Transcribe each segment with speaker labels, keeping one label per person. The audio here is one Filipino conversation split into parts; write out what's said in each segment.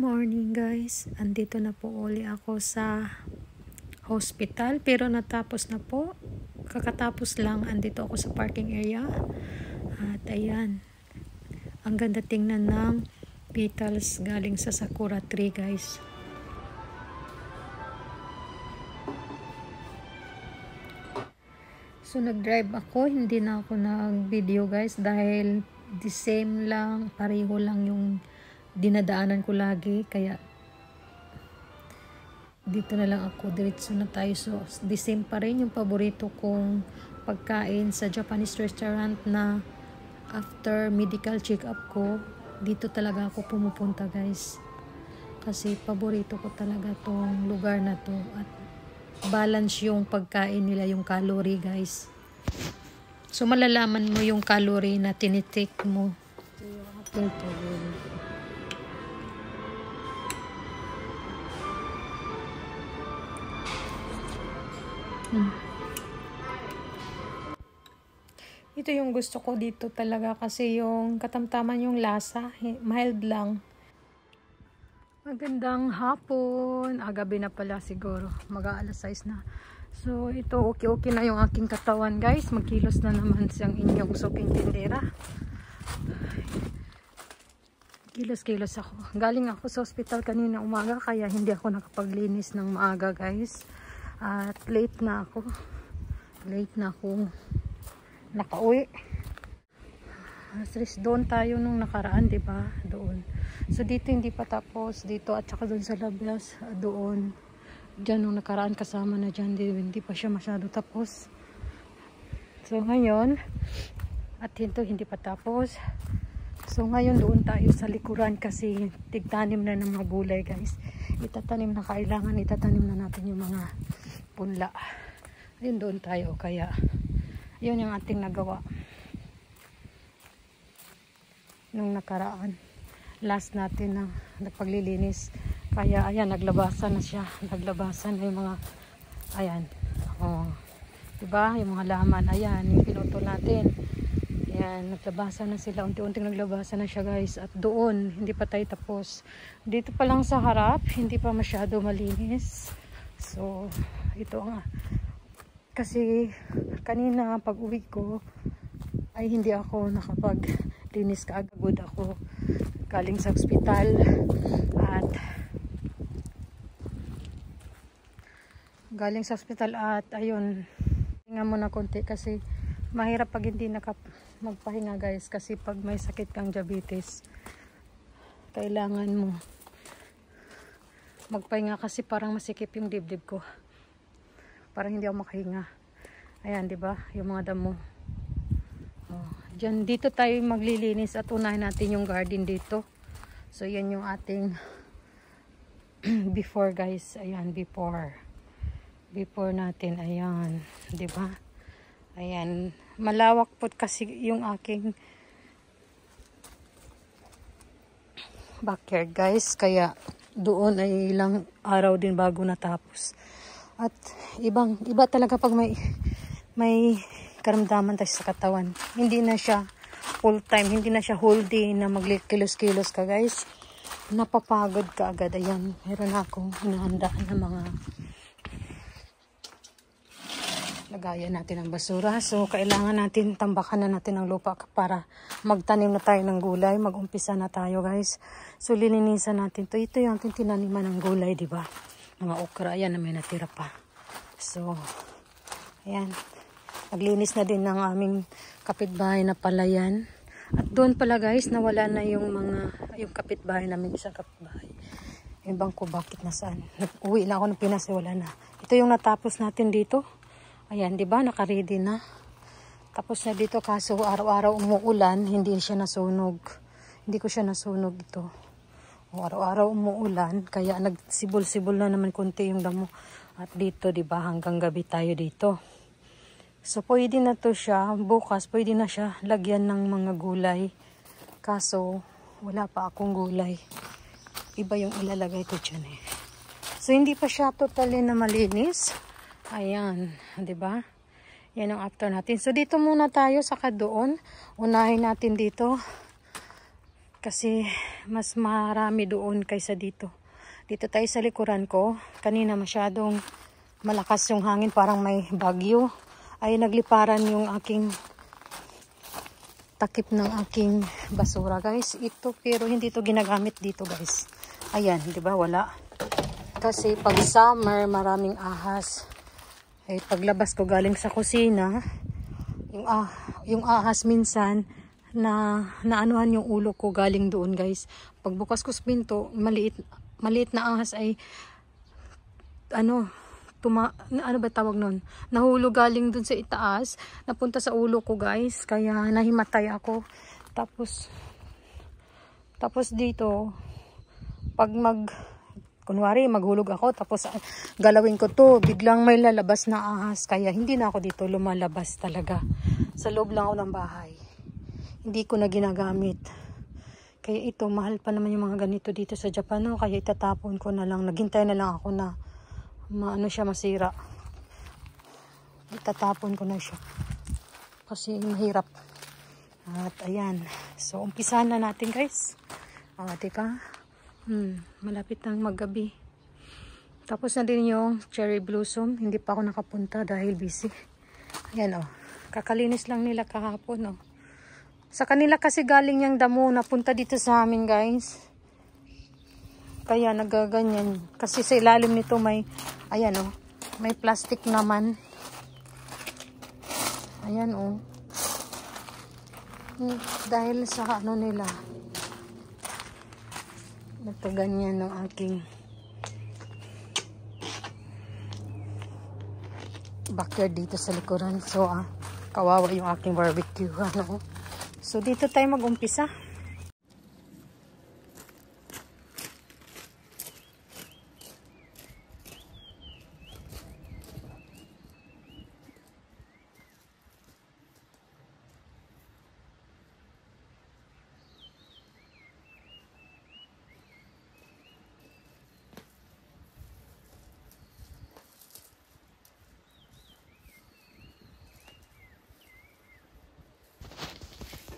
Speaker 1: Morning guys, andito na po uli ako sa hospital pero natapos na po, kakatapos lang. Andito ako sa parking area at ayan, ang ganda tingnan ng petals galing sa sakura tree guys. So nag-drive ako, hindi na ako nag-video guys dahil the same lang, pareho lang yung dinadaanan ko lagi, kaya dito na lang ako, diretso na tayo. So the same pa rin yung paborito kong pagkain sa Japanese restaurant na after medical check-up ko, dito talaga ako pumupunta guys, kasi paborito ko talaga tong lugar na to at balance yung pagkain nila, yung calorie guys. So malalaman mo yung calorie na tinitik mo. So yung ating tuloy. Ito yung gusto ko dito talaga kasi yung katamtaman yung lasa, mild lang. Magandang hapon. Gabi na pala siguro. Mag-aalas 6 na. So ito okay na yung aking katawan guys. Magkilos na naman siyang inyong suking tindera. Kilos ako. Galing ako sa hospital kanina umaga kaya hindi ako nakapaglinis ng maaga guys. At late na ako nakauwi. Doon tayo nung nakaraan, diba? Doon. So dito hindi pa tapos dito at saka doon sa labas doon. Diyan nung nakaraan kasama na dyan, hindi pa siya masyado tapos. So ngayon at hindi pa tapos. So ngayon doon tayo sa likuran kasi tigtanim na ng mga gulay guys. Itatanim na, kailangan itatanim na natin yung mga punla. Ayun, doon tayo, kaya yun yung ating nagawa nung nakaraan, last natin na nagpaglilinis. Kaya ayan, naglabasan na siya, naglabasan na yung mga ayan, oh, diba, yung mga laman, ayan, yung pinutol natin, ayan, naglabasan na sila, unti-unting naglabasan na siya guys. At doon, hindi pa tayo tapos, dito pa lang sa harap, hindi pa masyado malinis. So ito nga, kasi kanina pag uwi ko ay hindi ako nakapaglinis, kaagad ako galing sa ospital at ayun, hinga muna konti kasi mahirap pag hindi magpahinga guys, kasi pag may sakit kang diabetes kailangan mo magpahinga kasi parang masikip yung dibdib ko, parang hindi ako makahinga. Ayan, diba, yung mga damo. Oh, dito tayo maglilinis at unahin natin yung garden dito. So yan yung ating before guys. Ayan, before natin, ayan, diba, ayan, malawak po kasi yung aking backyard guys, kaya doon ay ilang araw din bago natapos. At iba talaga pag may karamdaman tayo sa katawan. Hindi na siya full time, hindi na siya whole day na magkilos-kilos ka guys. Napapagod ka agad. Ayan, meron akong hinahanda ng mga lagayan natin ng basura. So kailangan natin tambakan na natin ang lupa para magtanim na tayo ng gulay. Mag-umpisa na tayo guys. So lilinisan natin to. Ito yung ating tinaniman ng gulay, diba? Mga okra, ayan na may natira pa. So ayan, naglinis na din ng aming kapitbahay na palayan. At doon pala guys, nawala na yung kapitbahay namin, isang kapitbahay. Ibang ko bakit nasaan. Nag-uwi na ako ng Pinas, wala na. Ito yung natapos natin dito. Ayan, diba, naka-ready na. Tapos na dito, kaso araw-araw umuulan, hindi siya nasunog. Hindi ko siya nasunog ito. Araw-araw umuulan, kaya nagsibol-sibol na naman konti yung damo. At dito, diba, hanggang gabi tayo dito. So pwede na to siya, bukas pwede na siya lagyan ng mga gulay. Kaso wala pa akong gulay. Iba yung ilalagay ko dyan eh. So hindi pa siya totally na malinis. Ayan, 'di ba? Yan ang after natin. So dito muna tayo, saka doon. Unahin natin dito Kasi mas marami doon kaysa dito. Dito tayo sa likuran ko. Kanina masyadong malakas yung hangin, parang may bagyo. Ay nagliparan yung aking takip ng aking basura, guys. Ito, pero hindi ito ginagamit dito, guys. Ayan, di ba? Wala. Kasi pag summer, maraming ahas. Ay paglabas ko galing sa kusina, yung ahas minsan na naanuhan yung ulo ko galing doon, guys. Pagbukas ko sa pinto, maliit na ahas ay ano ba tawag nun? Nahulog galing dun sa itaas, napunta sa ulo ko, guys. Kaya nahimatay ako. Tapos dito, pag kunwari maghulog ako, tapos galawin ko to, biglang may lalabas na ahas. Kaya hindi na ako dito lumalabas talaga. Sa loob lang ako ng bahay. Hindi ko na ginagamit. Kaya ito, mahal pa naman yung mga ganito dito sa Japan, no? Kaya itatapon ko na lang. Naghintay na lang ako na masira. Itatapon ko na siya. Kasi mahirap. At ayan. So, umpisahan na natin, guys. Diba? Malapit nang maggabi. Tapos na din yung cherry blossom. Hindi pa ako nakapunta dahil busy. Ayan, kakalinis lang nila kahapon, Sa kanila kasi galing yung damo napunta dito sa amin, guys. Kaya nagaganyan. Kasi sa ilalim nito may, ayan, may plastic naman. Ayan, dahil sa ano nila. Ito ganyan ng aking backyard dito sa likuran. So, kawawa yung aking barbecue, So, dito tayo mag-umpisa.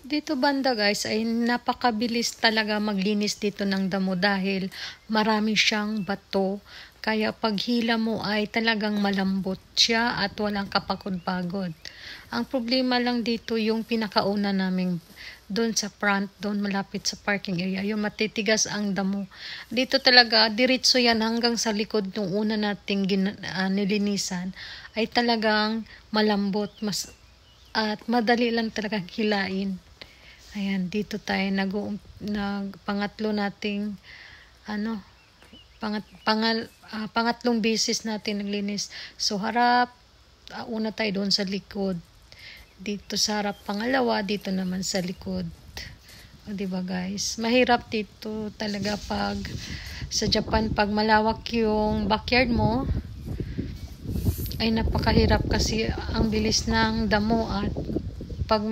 Speaker 1: Dito banda, guys, ay napakabilis talaga maglinis dito ng damo dahil marami siyang bato. Kaya paghila mo ay talagang malambot siya at walang kapagod-pagod. Ang problema lang dito yung pinakauna naming doon sa front, doon malapit sa parking area, yung matitigas ang damo. Dito talaga, diretso yan hanggang sa likod nung una nating nilinisan ay talagang malambot at madali lang talagang hilain. Ayan, dito tayo pangatlo nating pangatlong beses natin naglinis. So harap, una tayo doon sa likod. Dito sa harap pangalawa, dito naman sa likod. O, diba, guys? Mahirap dito talaga pag sa Japan, pag malawak yung backyard mo, ay napakahirap kasi ang bilis ng damo at pag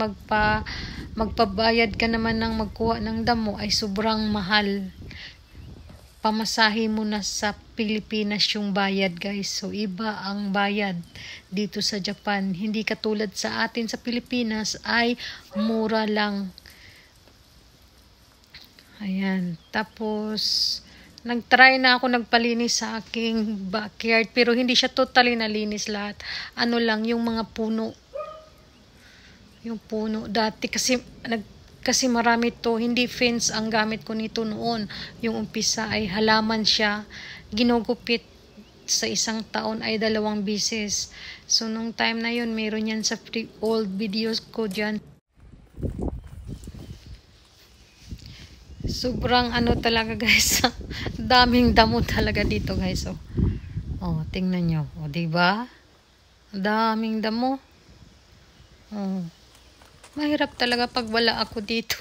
Speaker 1: magpabayad ka naman ng magkuha ng damo ay sobrang mahal. Pamasahe mo na sa Pilipinas yung bayad, guys. So, iba ang bayad dito sa Japan. Hindi katulad sa atin sa Pilipinas ay mura lang. Ayan. Tapos, nagtry na ako nagpalinis sa aking backyard pero hindi siya totally nalinis lahat. Ano lang, yung mga puno. Yung puno. Dati kasi marami to, hindi fence ang gamit ko nito noon. Yung umpisa ay halaman siya. Ginugupit sa isang taon ay 2 beses. So, nung time na yun, meron yan sa old videos ko dyan. Sobrang talaga, guys. Daming damo talaga dito, guys. Tingnan nyo. Diba? Daming damo. Mahirap talaga pag wala ako dito.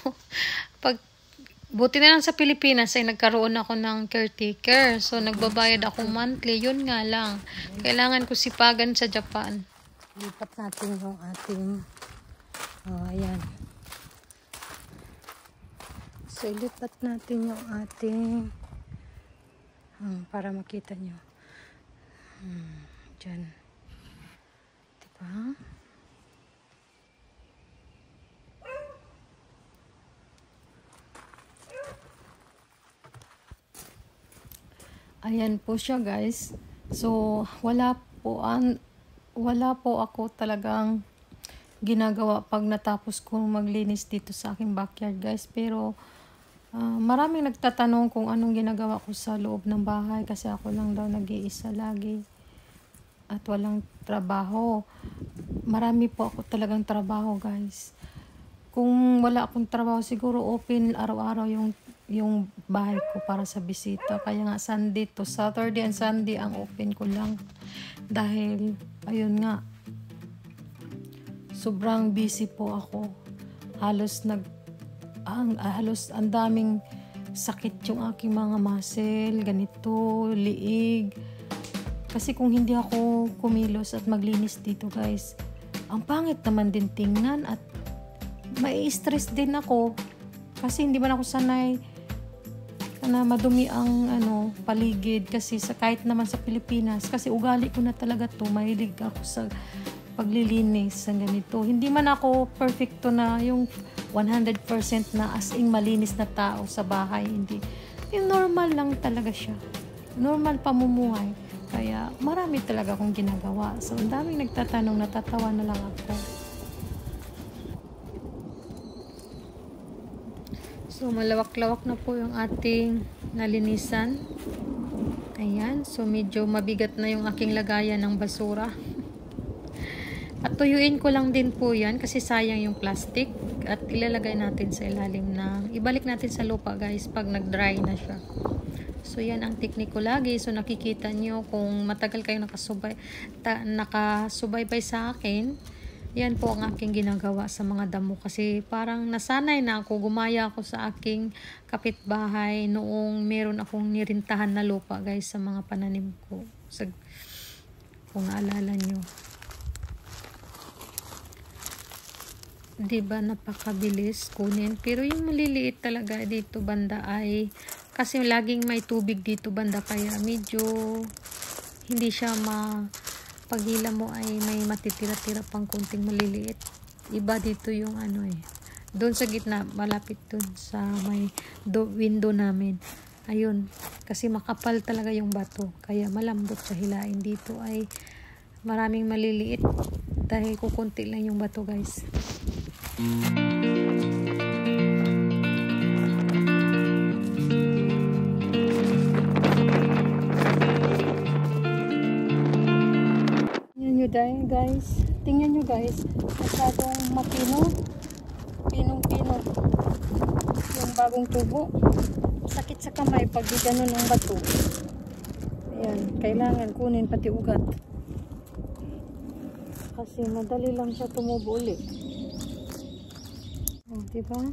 Speaker 1: Buti na lang sa Pilipinas ay nagkaroon ako ng caretaker. So, nagbabayad ako monthly. Yun nga lang. Kailangan ko sipagan sa Japan. Lipat natin yung ating ayan. So, ilipat natin yung ating para makita nyo. Dyan. Diba? Ayan po siya guys. So wala po ako talagang ginagawa pag natapos kong maglinis dito sa aking backyard guys. Pero maraming nagtatanong kung anong ginagawa ko sa loob ng bahay kasi ako lang daw nag-iisa lagi at walang trabaho. Marami po ako talagang trabaho guys. Kung wala akong trabaho siguro open araw-araw yung bahay ko para sa bisita. Kaya nga Sunday to Saturday and Sunday ang open ko lang. Dahil ayun nga, sobrang busy po ako. Halos ang daming sakit yung aking mga muscle, ganito, liig. Kasi kung hindi ako kumilos at maglinis dito guys, ang pangit naman din tingnan at mai-stress din ako kasi hindi man ako sanay na madumi ang paligid kasi kahit naman sa Pilipinas kasi ugali ko na talaga to, mahilig ako sa paglilinis sa ganito. Hindi man ako perfecto na yung 100% na as in malinis na tao sa bahay, hindi. Yung normal lang talaga siya, normal pamumuhay. Kaya marami talaga akong ginagawa. So ang daming nagtatanong, natatawa na lang ako. So, malawak-lawak na po yung ating nalinisan. Ayan. So, medyo mabigat na yung aking lagayan ng basura. At tuyuin ko lang din po yan kasi sayang yung plastic. At ilalagay natin sa ilalim ng... Ibalik natin sa lupa guys pag nag-dry na siya. So, yan ang technique ko lagi. So, nakikita nyo kung matagal kayong nakasubaybay sa akin. Yan po ang aking ginagawa sa mga damo kasi parang nasanay na ako, gumaya ako sa aking kapitbahay noong meron akong nirintahan na lupa guys sa mga pananim ko. Kung naalala nyo. Diba napakabilis kunin. Pero yung maliliit talaga dito banda ay kasi laging may tubig dito banda kaya medyo hindi siya paghila mo ay may matitira-tira pang kunting maliliit. Iba dito yung doon sa gitna, malapit doon sa may window namin. Ayun, kasi makapal talaga yung bato. Kaya malambot sa hilain. Dito ay maraming maliliit dahil kukunti lang yung bato guys. Guys, tingnan nyo guys, masyadong mapino, pinong-pino yung bagong tubo. Sakit sa kamay pag di ganun ang bato. Ayan, kailangan kunin pati ugat kasi madali lang siya tumubo ulit. Diba?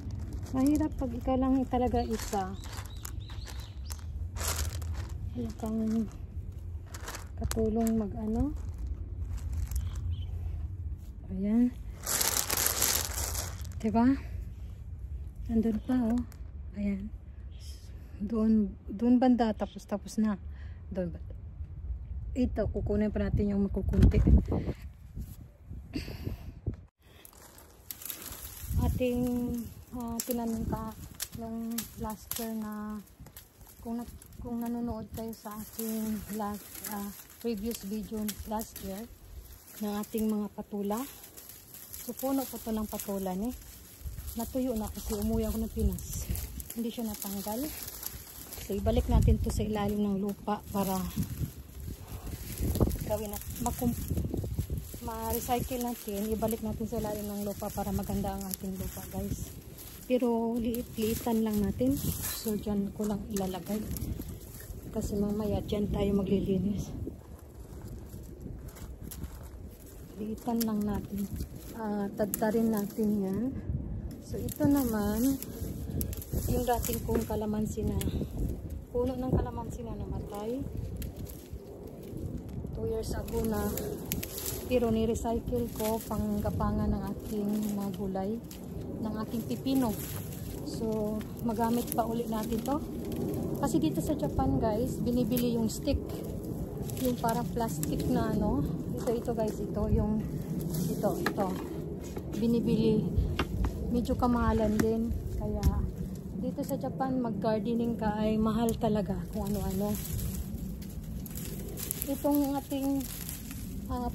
Speaker 1: Mahirap pag ikaw lang talaga isa. Wala kang katulong ayan. Diba? Nandun pa Ayan. Doon banda tapos na. Doon banda. Ito, kukunin pa natin yung makukunti. Ating tinanong ka nung last year na kung nanonood kayo sa ating previous video last year ng ating mga patula. So, puno po ito ng patula natuyo na kasi umuwi ako ng Pinas. Hindi siya natanggal. So, ibalik natin to sa ilalim ng lupa para gawin natin. Ma-recycle natin. Ibalik natin sa ilalim ng lupa para maganda ang ating lupa guys. Pero liit-liitan lang natin. So, dyan ko lang ilalagay. Kasi mamaya dyan tayo maglilinis. Liitan lang natin. Tadtarin natin yan. So, ito naman yung dating kong kalamansi na puno ng kalamansi na namatay 2 years ago na, pero ni-recycle ko panggapangan ng aking mga gulay, ng aking pipino. So, magamit pa ulit natin to kasi dito sa Japan guys, binibili yung stick, yung parang plastic na ito guys, ito binibili, medyo kamahalan din. Kaya dito sa Japan mag gardening ka ay mahal talaga kung ano-ano. Itong ating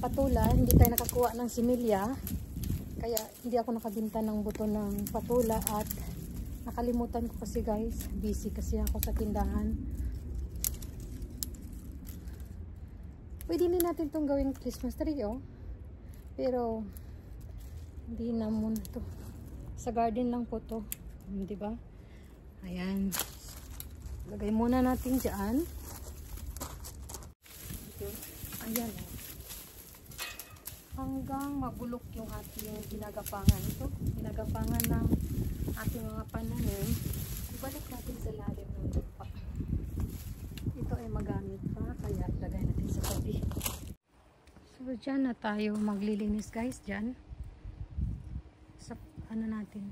Speaker 1: patula, hindi tayo nakakuha ng similya. Kaya hindi ako nakabinta ng buto ng patula at nakalimutan ko kasi guys. Busy kasi ako sa tindahan. Pwede din natin itong gawing Christmas tree, oh. Pero hindi na muna ito. Sa garden lang po to, di ba? Ayan. Lagay muna natin dyan. Ayan, oh. Hanggang mabulok yung ating ginagapangan. Ito, ginagapangan ng ating mga pananim. Ibalik natin sa lalim ng lupa. Ito ay magamit pa, kaya lagay natin sa tabi. So, dyan na tayo maglilinis guys, dyan. Sa, ano natin,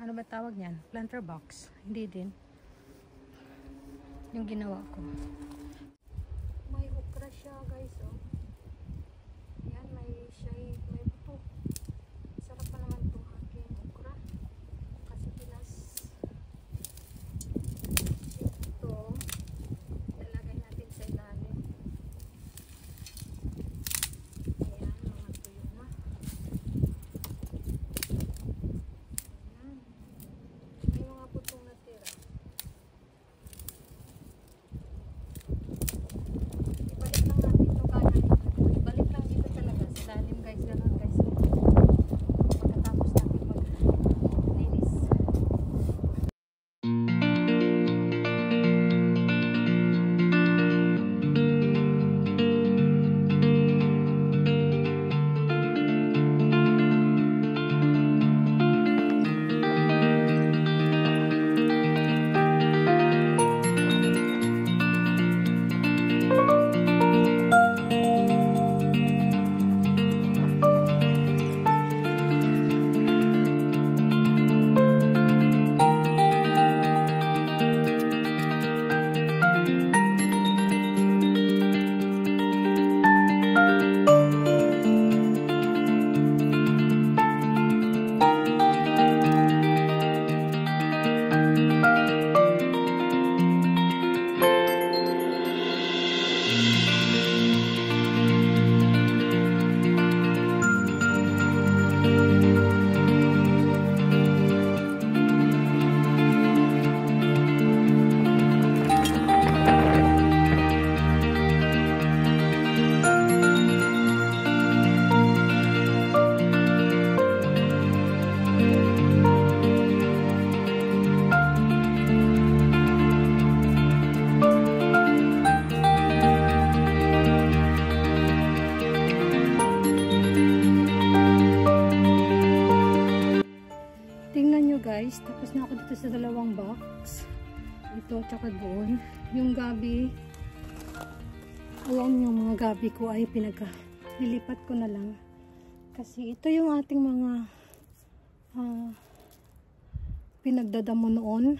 Speaker 1: ano ba tawag yan? Planter box. Hindi din. Yung ginawa ko. May okra siya guys, oh. Yan, may buto. Sarap pa naman itong aking okra. Kasi pinas ito. Lalagay natin sa ilalim. Ayan, mga tuyo na. Ayan. May mga butong natira. Ibalik lang natin ito kanan. Ibalik lang dito talaga sa lalim guys. Ganun guys. Pagkatapos natin maglinis. Guys, tapos na ako dito sa dalawang box. Ito, tsaka doon. Yung gabi, ayan yung mga gabi ko ay nilipat ko na lang. Kasi ito yung ating mga pinagdadamo noon.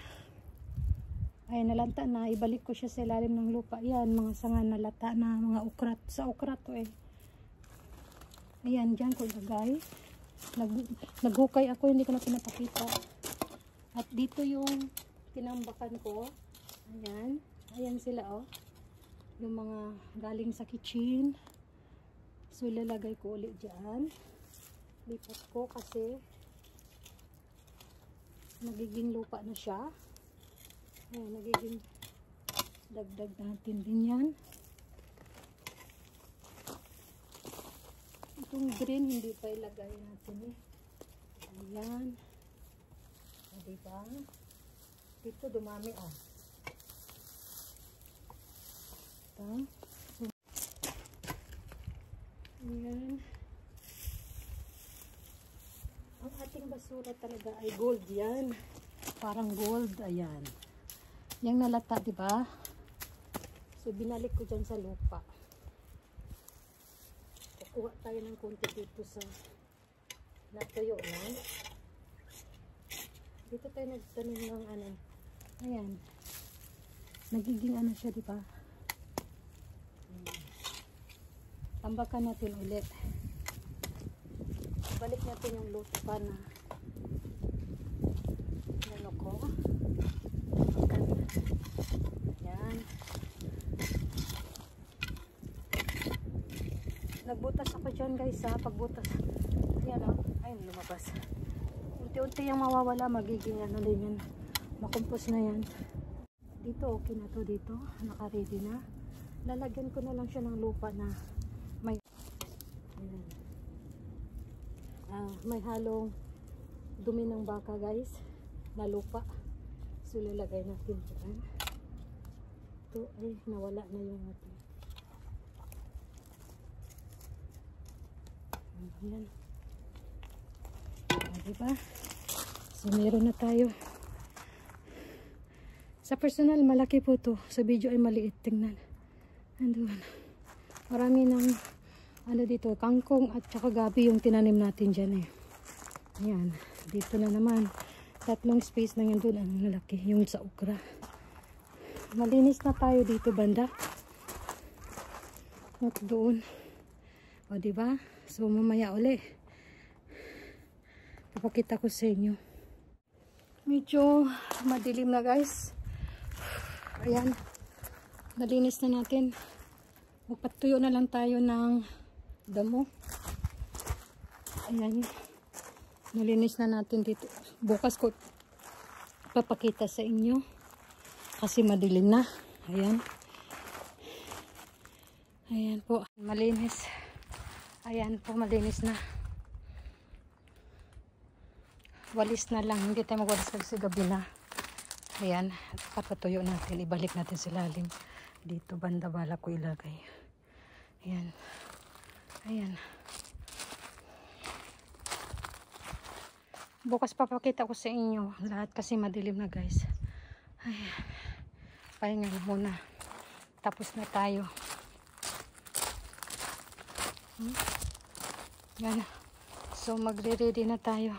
Speaker 1: Ay, nalanta na. Ibalik ko siya sa ilalim ng lupa. Ayan, mga sanga nalata na mga ukrat. Sa ukrat to eh. Ayan, dyan ko ilagay. Naghukay ako, hindi ko na pinapakita. At dito yung tinambakan ko. Ayan. Ayan sila, oh. Yung mga galing sa kitchen. So, ilalagay ko ulit dyan. Lipat ko kasi nagiging lupa na siya. Ayan, nagiging dagdag natin din yan. Itong green, hindi pa ilagay natin eh. Ayan. Diba? Dito dumami, oh. Ito. So, ayan. Ang ating basura talaga ay gold yan. Parang gold, ayan. Yung nalata, diba? So, binalik ko dyan sa lupa. Kukuha tayo ng konti dito sa natuyo na. Dito tayo nagtanim ng ano. Ayan. Nagiging ano siya, diba? Tambakan natin ulit. Balik natin yung lupa na ano ko. Ayan. Nagbutas ako dyan guys ha. Pagbutas. Ayan o. Ayun, lumabas. Unti-unti yung mawawala. Magiging ano din yan. Makumpos na yan. Dito okay na to dito. Naka-ready na. Lalagyan ko na lang siya ng lupa na may may halong dumi ng baka guys. Na lupa. So lalagay natin dyan. Ito ay nawala na yung ating. Ayan. Diba? So meron na tayo. Sa personal malaki po to. Sa video ay maliit. Tingnan. Andun. Marami ng ano dito, kangkong at saka gabi yung tinanim natin dyan eh. Ayan. Dito na naman. Tatlong space na yan doon ang malaki. Yung sa okra. Malinis na tayo dito banda. At doon. O diba? So mamaya uli. Papakita ko sa inyo. Medyo madilim na guys. Ayan. Nalinis na natin. Magpatuyo na lang tayo ng damo. Ayan. Nalinis na natin dito. Bukas ko papakita sa inyo. Kasi madilim na. Ayan. Ayan po. Malinis. Ayan po. Malinis na. Walis na lang. Hindi tayo magwalis kasi gabi na. Ayan. Papatuyo natin. Ibalik natin sa lalim. Dito banda bala ko ilagay. Ayan. Ayan. Bukas papakita ko sa inyo. Lahat kasi madilim na guys. Ayan. Pahinga muna. Tapos na tayo. Yan. So magre-ready na tayo.